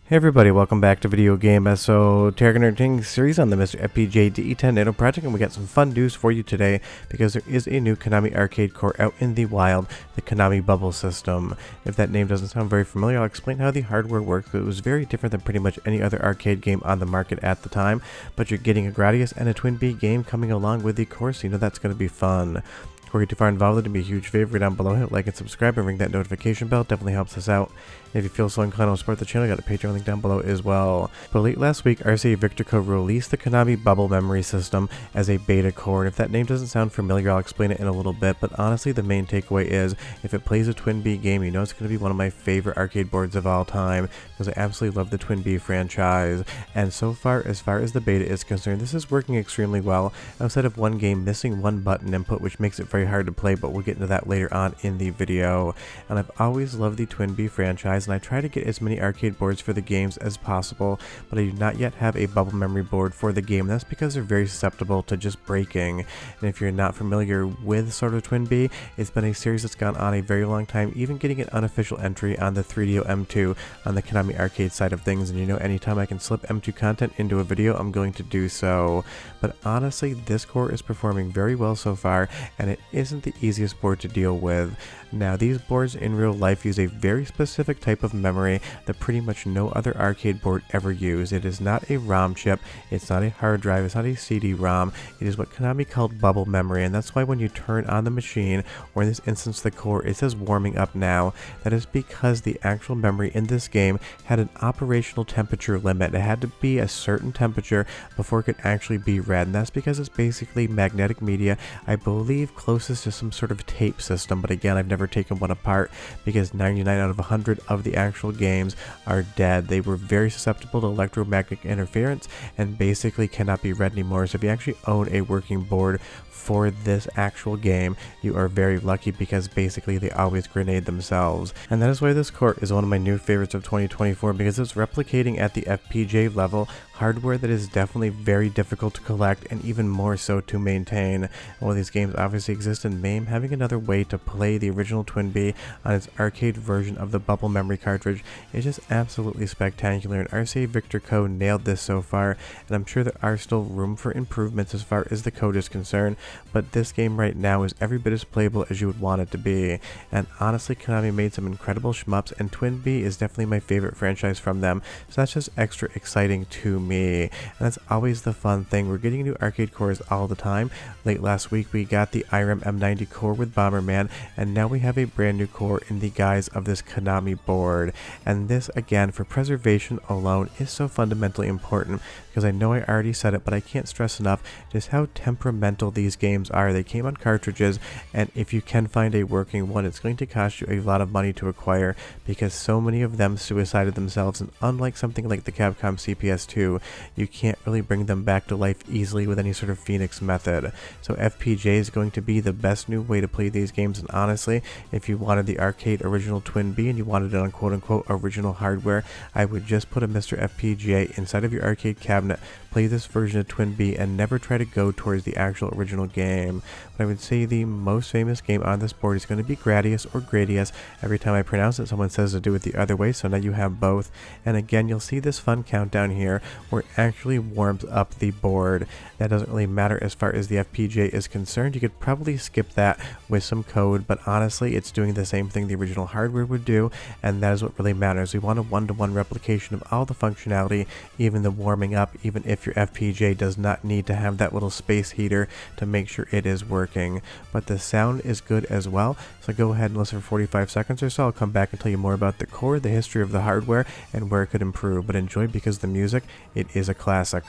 Hey everybody, welcome back to Video Game Esoteric series on the MiSTer FPGA DE10 Nano project, and we got some fun news for you today because there is a new Konami arcade core out in the wild, the Konami Bubble System. If that name doesn't sound very familiar, I'll explain how the hardware works. It was very different than pretty much any other arcade game on the market at the time, but you're getting a Gradius and a Twin B game coming along with the core, so you know that's going to be fun. Before you get too far involved, it'd be a huge favor down below. Hit like and subscribe and ring that notification bell. It definitely helps us out. And if you feel so inclined to support the channel, I got a Patreon link down below as well. But late last week, RCAVictorCo released the Konami Bubble Memory System as a beta core. And if that name doesn't sound familiar, I'll explain it in a little bit. But honestly, the main takeaway is if it plays a Twin B game, you know it's going to be one of my favorite arcade boards of all time because I absolutely love the Twin B franchise. And so far as the beta is concerned, this is working extremely well. Outside of one game missing one button input, which makes it very hard to play, but we'll get into that later on in the video. And I've always loved the Twin B franchise, and I try to get as many arcade boards for the games as possible, but I do not yet have a bubble memory board for the game. That's because they're very susceptible to just breaking. And if you're not familiar with sort of Twin B, it's been a series that's gone on a very long time, even getting an unofficial entry on the 3DO M2 on the Konami arcade side of things. And you know, anytime I can slip M2 content into a video, I'm going to do so. But honestly, this core is performing very well so far, and it isn't the easiest board to deal with. Now, these boards in real life use a very specific type of memory that pretty much no other arcade board ever used. It is not a ROM chip, it's not a hard drive, it's not a CD-ROM, it is what Konami called bubble memory, and that's why when you turn on the machine, or in this instance the core, it says warming up now. That is because the actual memory in this game had an operational temperature limit. It had to be a certain temperature before it could actually be read, and that's because it's basically magnetic media, I believe closest to some sort of tape system, but again, I've never taken one apart because 99 out of 100 of the actual games are dead. They were very susceptible to electromagnetic interference and basically cannot be read anymore. So if you actually own a working board for this actual game, you are very lucky because basically they always grenade themselves. And that is why this core is one of my new favorites of 2024, because it's replicating at the FPGA level hardware that is definitely very difficult to collect and even more so to maintain. And while these games obviously exist in MAME, having another way to play the original Twin B on its arcade version of the bubble memory cartridge is just absolutely spectacular, and RCAVictorCo nailed this so far, and I'm sure there are still room for improvements as far as the code is concerned, but this game right now is every bit as playable as you would want it to be. And honestly, Konami made some incredible shmups, and Twin B is definitely my favorite franchise from them, so that's just extra exciting to me. And that's always the fun thing, we're getting new arcade cores all the time. Late last week we got the IREM M90 core with Bomberman, and now we have a brand new core in the guise of this Konami board. And this, again, for preservation alone is so fundamentally important, because I know I already said it, but I can't stress enough just how temperamental these games are. They came on cartridges, and if you can find a working one, it's going to cost you a lot of money to acquire because so many of them suicided themselves, and unlike something like the Capcom CPS2, you can't really bring them back to life easily with any sort of Phoenix method. So FPGA is going to be the best new way to play these games, and honestly, if you wanted the arcade original Twin B and you wanted it on quote-unquote original hardware, I would just put a MiSTer FPGA inside of your arcade cabinet, play this version of Twin B, and never try to go towards the actual original game. But I would say the most famous game on this board is going to be Gradius or Gradius. Every time I pronounce it, someone says to do it the other way, so now you have both. And again, you'll see this fun countdown here where it actually warms up the board. That doesn't really matter as far as the FPGA is concerned. You could probably skip that with some code, but honestly, it's doing the same thing the original hardware would do, and that is what really matters. We want a one-to-one replication of all the functionality, even the warming up, even if your FPGA does not need to have that little space heater to make sure it is working. But the sound is good as well, so go ahead and listen for 45 seconds or so. I'll come back and tell you more about the core, the history of the hardware, and where it could improve. But enjoy, because the music, it is a classic.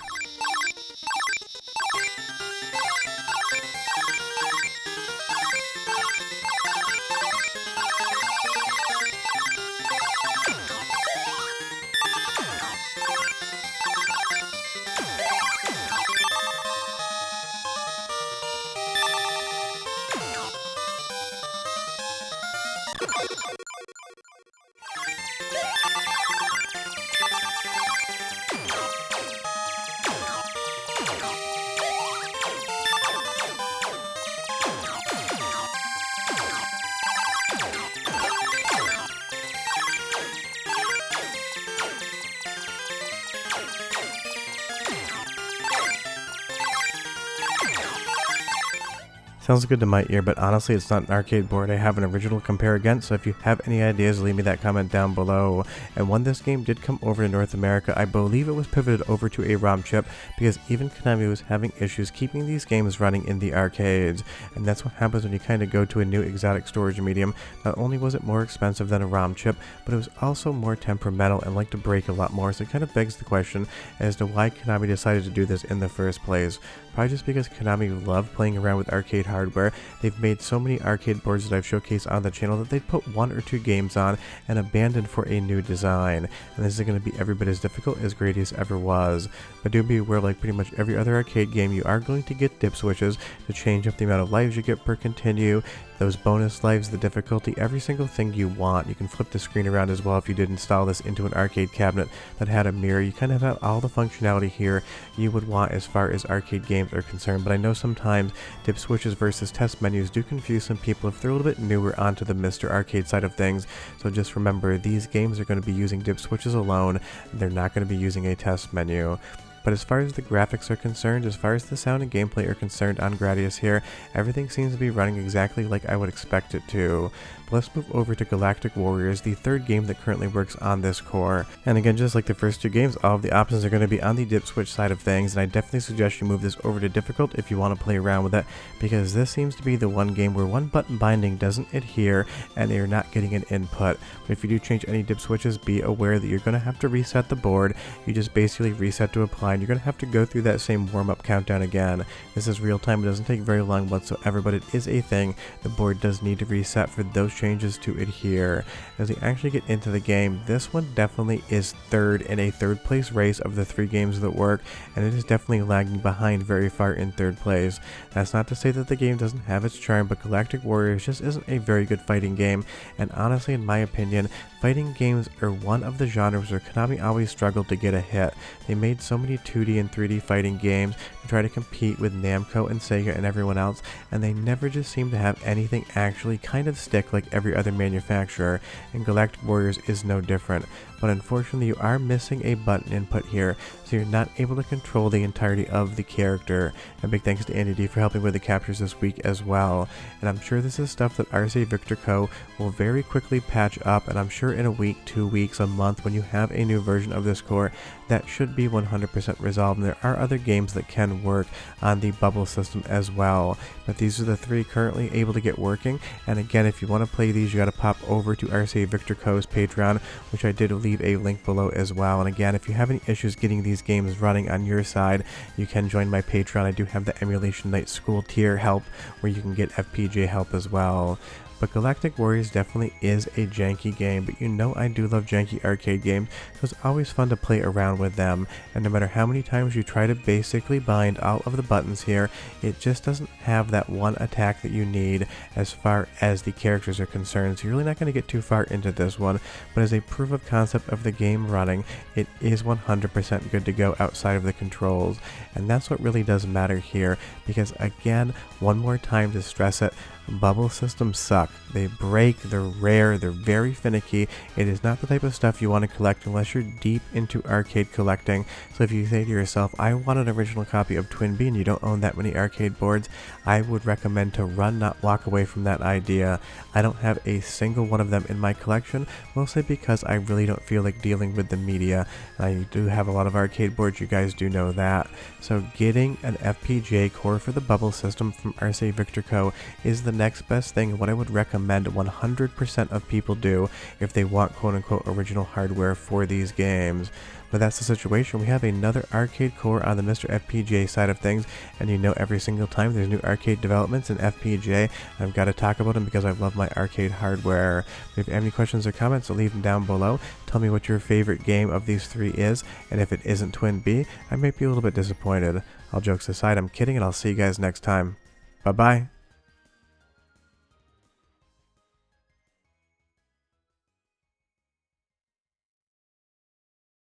Sounds good to my ear, but honestly it's not an arcade board I have an original to compare against, so if you have any ideas, leave me that comment down below. And when this game did come over to North America, I believe it was pivoted over to a ROM chip, because even Konami was having issues keeping these games running in the arcades. And that's what happens when you kind of go to a new exotic storage medium. Not only was it more expensive than a ROM chip, but it was also more temperamental and liked to break a lot more, so it kind of begs the question as to why Konami decided to do this in the first place. Probably just because Konami loved playing around with arcade hardware. They've made so many arcade boards that I've showcased on the channel that they'd put 1 or 2 games on and abandoned for a new design. And this is going to be every bit as difficult as Gradius ever was. But do be aware, like pretty much every other arcade game, you are going to get dip switches to change up the amount of lives you get per continue, those bonus lives, the difficulty, every single thing you want. You can flip the screen around as well if you did install this into an arcade cabinet that had a mirror. You kind of have all the functionality here you would want as far as arcade games are concerned, but I know sometimes dip switches versus test menus do confuse some people if they're a little bit newer onto the MiSTer Arcade side of things. So just remember, these games are going to be using dip switches alone. They're not going to be using a test menu. But as far as the graphics are concerned, as far as the sound and gameplay are concerned on Gradius here, everything seems to be running exactly like I would expect it to. But let's move over to Galactic Warriors, the third game that currently works on this core. And again, just like the first 2 games, all of the options are going to be on the dip switch side of things, and I definitely suggest you move this over to difficult if you want to play around with it, because this seems to be the one game where one button binding doesn't adhere and you're not getting an input. But if you do change any dip switches, be aware that you're going to have to reset the board. You just basically reset to apply, and you're going to have to go through that same warm-up countdown again. This is real time, it doesn't take very long whatsoever, but it is a thing. The board does need to reset for those changes to adhere. As we actually get into the game, this one definitely is third in a third place race of the 3 games that work, and it is definitely lagging behind very far in third place. That's not to say that the game doesn't have its charm, but Galactic Warriors just isn't a very good fighting game, and honestly, in my opinion, fighting games are one of the genres where Konami always struggled to get a hit. They made so many 2D and 3D fighting games to try to compete with Namco and Sega and everyone else, and they never just seem to have anything actually kind of stick like every other manufacturer, and Galactic Warriors is no different. But unfortunately, you are missing a button input here, so you're not able to control the entirety of the character. A big thanks to Andy D for helping with the captures this week as well. And I'm sure this is stuff that RCAVictorCo will very quickly patch up, and I'm sure in a week, 2 weeks, a month, when you have a new version of this core, that should be 100% resolved. And there are other games that can work on the Bubble system as well, but these are the 3 currently able to get working. And again, if you want to play these, you got to pop over to RCAVictorCo's Patreon, which I did leave a link below as well. And again, if you have any issues getting these games running on your side, you can join my Patreon. I do have the Emulation Night School tier help where you can get FPGA help as well. But Galactic Warriors definitely is a janky game, but you know I do love janky arcade games, so it's always fun to play around with them. And no matter how many times you try to basically bind all of the buttons here, it just doesn't have that one attack that you need as far as the characters are concerned. So you're really not going to get too far into this one, but as a proof of concept of the game running, it is 100% good to go outside of the controls. And that's what really does matter here, because again, one more time to stress it, Bubble systems suck. They break, they're rare, they're very finicky. It is not the type of stuff you want to collect unless you're deep into arcade collecting. So if you say to yourself, I want an original copy of Twin B and you don't own that many arcade boards, I would recommend to run, not walk away from that idea. I don't have a single one of them in my collection, mostly because I really don't feel like dealing with the media. I do have a lot of arcade boards, you guys do know that. So getting an FPGA core for the Bubble system from RCAVictorCo is the next best thing, and what I would recommend 100% of people do if they want quote-unquote original hardware for these games. But that's the situation. We have another arcade core on the MiSTer FPGA side of things, and you know every single time there's new arcade developments in FPGA, I've got to talk about them because I love my arcade hardware. If you have any questions or comments, leave them down below. Tell me what your favorite game of these 3 is, and if it isn't Twin B, I might be a little bit disappointed. All jokes aside, I'm kidding, and I'll see you guys next time. Bye-bye.